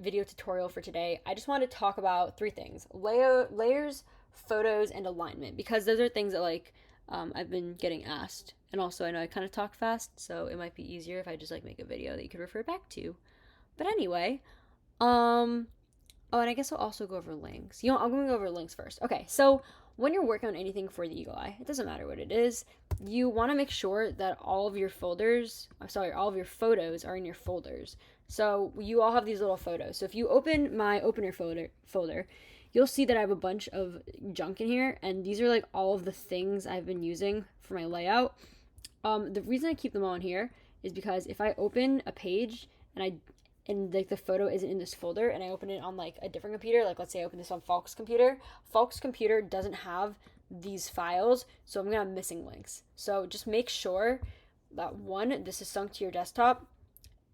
video tutorial for today. I just want to talk about three things: layers, photos, and alignment, because those are things that I've been getting asked. And also, I know I kind of talk fast, so it might be easier if I just make a video that you could refer back to. But anyway, um, oh, and I guess I'll also go over links. I'm going to go over links first. Okay, so when you're working on anything for the Eagle Eye, it doesn't matter what it is, you want to make sure that all of your all of your photos are in your folders. So you all have these little photos. So if you open my opener folder, you'll see that I have a bunch of junk in here, and these are all of the things I've been using for my layout. The reason I keep them all in here is because if I open a page and the photo isn't in this folder and I open it on a different computer, let's say I open this on Falk's computer doesn't have these files, so I'm gonna have missing links. So just make sure that one, this is sunk to your desktop,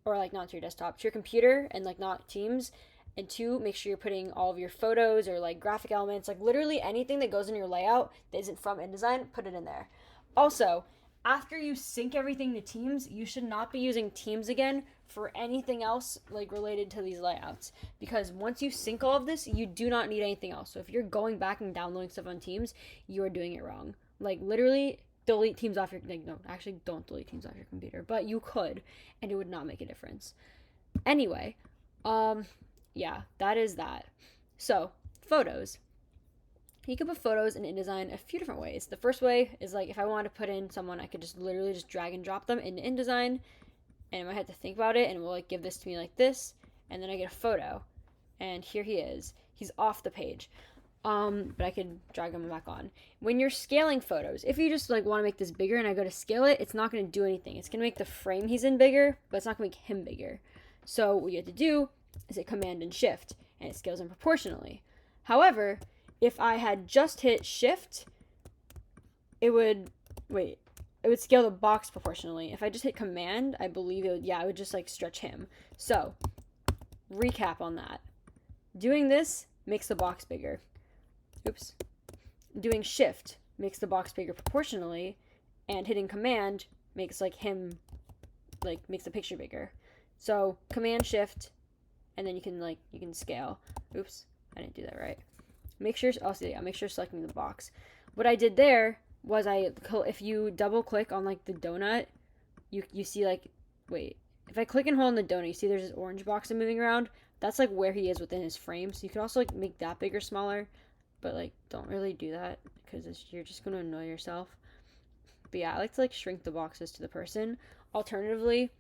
or not to your desktop, to your computer, and not Teams. And two, make sure you're putting all of your photos or graphic elements, literally anything that goes in your layout that isn't from InDesign, put it in there. Also, after you sync everything to Teams, you should not be using Teams again for anything else related to these layouts, because once you sync all of this, you do not need anything else. So if you're going back and downloading stuff on Teams, you are doing it wrong. Literally delete Teams off your no, actually don't delete Teams off your computer, but you could, and it would not make a difference. Anyway, yeah, that is that. So, photos. You can put photos in InDesign a few different ways. The first way is if I wanted to put in someone, I could just literally just drag and drop them into InDesign, and I might have to think about it, and it will give this to me like this, and then I get a photo, and here he is. He's off the page, but I could drag him back on. When you're scaling photos, if you just want to make this bigger and I go to scale it, it's not going to do anything. It's going to make the frame he's in bigger, but it's not going to make him bigger. So what you have to do is hit Command and Shift, and it scales him proportionally. However, if I had just hit Shift, it would scale the box proportionally. If I just hit Command, I believe it would just stretch him. So, recap on that. Doing this makes the box bigger. Oops. Doing Shift makes the box bigger proportionally, and hitting Command makes him makes the picture bigger. So, Command Shift, and then you can scale. Oops, I didn't do that right. Make sure selecting the box. What I did there was if you double click on the donut, you see if I click and hold on the donut, you see there's this orange box moving around. That's where he is within his frame. So you can also make that bigger, smaller, but don't really do that because you're just gonna annoy yourself. But yeah, I like to shrink the boxes to the person. Alternatively,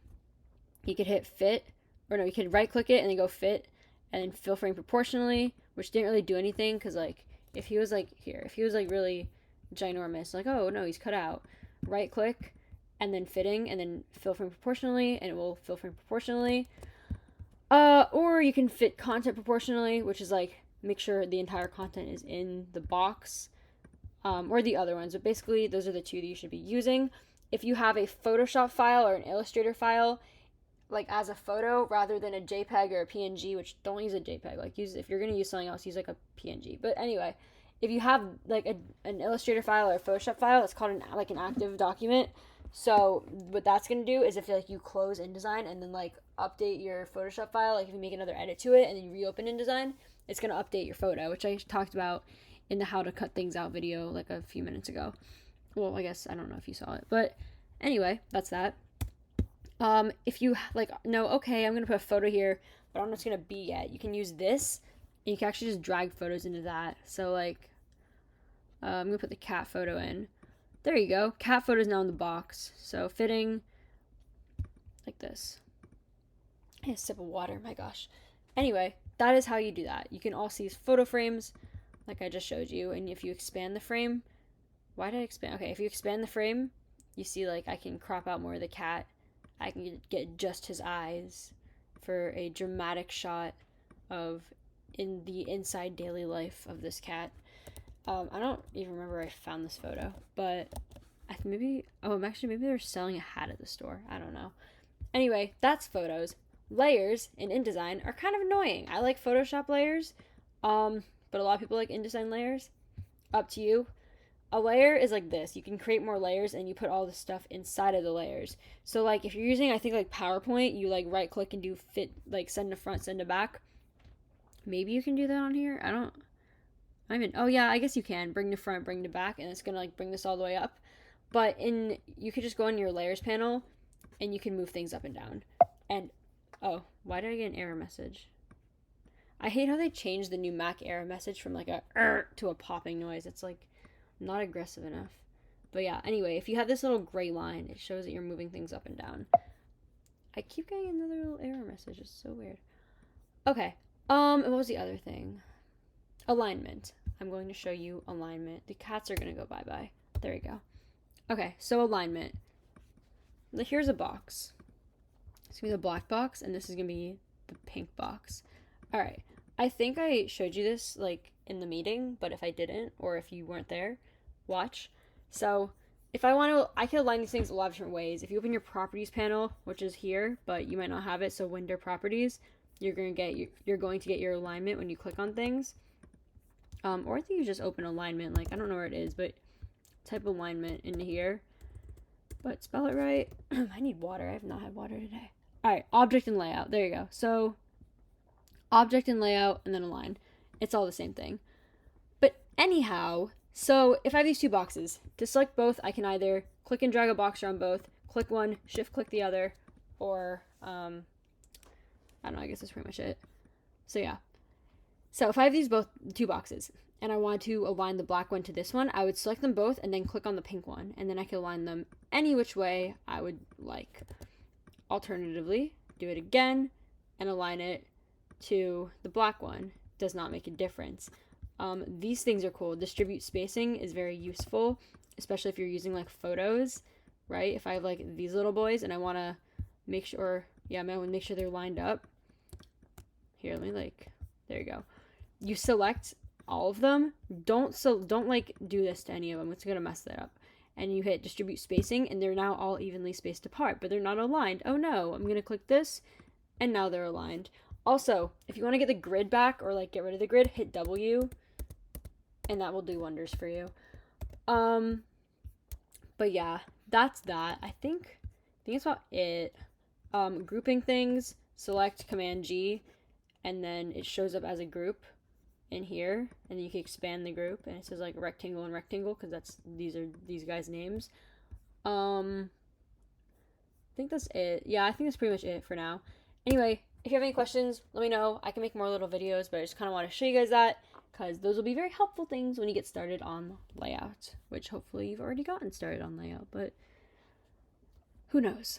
you could hit fit, or no, you could right click it and then go fit, and then fill frame proportionally, which didn't really do anything because if he was really ginormous, oh no, he's cut out, right click and then fitting and then fill frame proportionally, and it will fill frame proportionally. Or you can fit content proportionally, which is make sure the entire content is in the box, or the other ones. But basically those are the two that you should be using. If you have a Photoshop file or an Illustrator file as a photo rather than a JPEG or a PNG, which don't use a JPEG, if you're going to use something else, use a PNG. But anyway, if you have an Illustrator file or a Photoshop file, it's called an active document. So what that's going to do is if you close InDesign and then update your Photoshop file, if you make another edit to it and then you reopen InDesign, it's going to update your photo, which I talked about in the how to cut things out video a few minutes ago. Well, I guess I don't know if you saw it, but anyway, that's that. If you no, okay, I'm gonna put a photo here, but I'm not gonna be yet, you can use this, and you can actually just drag photos into that. So I'm gonna put the cat photo in. There you go. Cat photo is now in the box. So fitting like this. I had a sip of water, my gosh. Anyway, that is how you do that. You can also use photo frames, like I just showed you, and if you expand the frame, why did I expand? Okay, if you expand the frame, you see I can crop out more of the cat. I can get just his eyes for a dramatic shot of in the inside daily life of this cat. I don't even remember where I found this photo, but maybe they're selling a hat at the store. I don't know. Anyway, that's photos. Layers in InDesign are kind of annoying. I like Photoshop layers, but a lot of people like InDesign layers. Up to you. A layer is like this. You can create more layers and you put all the stuff inside of the layers. So if you're using, I think PowerPoint, you right click and do fit, send to front, send to back. maybe you can do that on here. Oh yeah, I guess you can. Bring to front, bring to back, and it's gonna like bring this all the way up. But you could just go in your layers panel and you can move things up and down. And, oh, why did I get an error message? I hate how they changed the new Mac error message from like a to a popping noise. It's like not aggressive enough. But yeah, anyway, if you have this little gray line, it shows that you're moving things up and down. I keep getting another little error message. It's so weird. Okay. What was the other thing? Alignment. I'm going to show you alignment. The cats are going to go bye-bye. There we go. Okay, so alignment. Here's a box. It's going to be the black box, and this is going to be the pink box. All right. I think I showed you this, like, in the meeting, but if I didn't, or if you weren't there, watch. So, if I want to, I can align these things a lot of different ways. If you open your properties panel, which is here, but you might not have it, so window properties, you're going to get your alignment when you click on things. Or I think you just open alignment, like, I don't know where it is, but type alignment into here. But spell it right. I need water. I have not had water today. All right, object and layout. There you go. So, object and layout, and then align. It's all the same thing. But anyhow, so if I have these two boxes, to select both, I can either click and drag a box around both, click one, shift click the other, or, I don't know, I guess that's pretty much it. So yeah. So if I have these two boxes, and I want to align the black one to this one, I would select them both and then click on the pink one, and then I can align them any which way I would like. Alternatively, do it again and align it to the black one. Does not make a difference. These things are cool. Distribute spacing is very useful, especially if you're using like photos, right? If I have like these little boys and I want to make sure, I want to make sure they're lined up. Here, let me there you go. You select all of them. Don't like do this to any of them. It's gonna mess that up. And you hit distribute spacing, and they're now all evenly spaced apart, but they're not aligned. Oh no! I'm gonna click this, and now they're aligned. Also, if you want to get the grid back or like get rid of the grid, hit W, and that will do wonders for you. But yeah, that's that. I think that's about it. Grouping things. Select Command G, and then it shows up as a group in here, and then you can expand the group, and it says like rectangle and rectangle because these are these guys' names. I think that's it. Yeah, I think that's pretty much it for now. Anyway, if you have any questions, let me know. I can make more little videos, but I just kind of want to show you guys that because those will be very helpful things when you get started on layout, which hopefully you've already gotten started on layout, but who knows.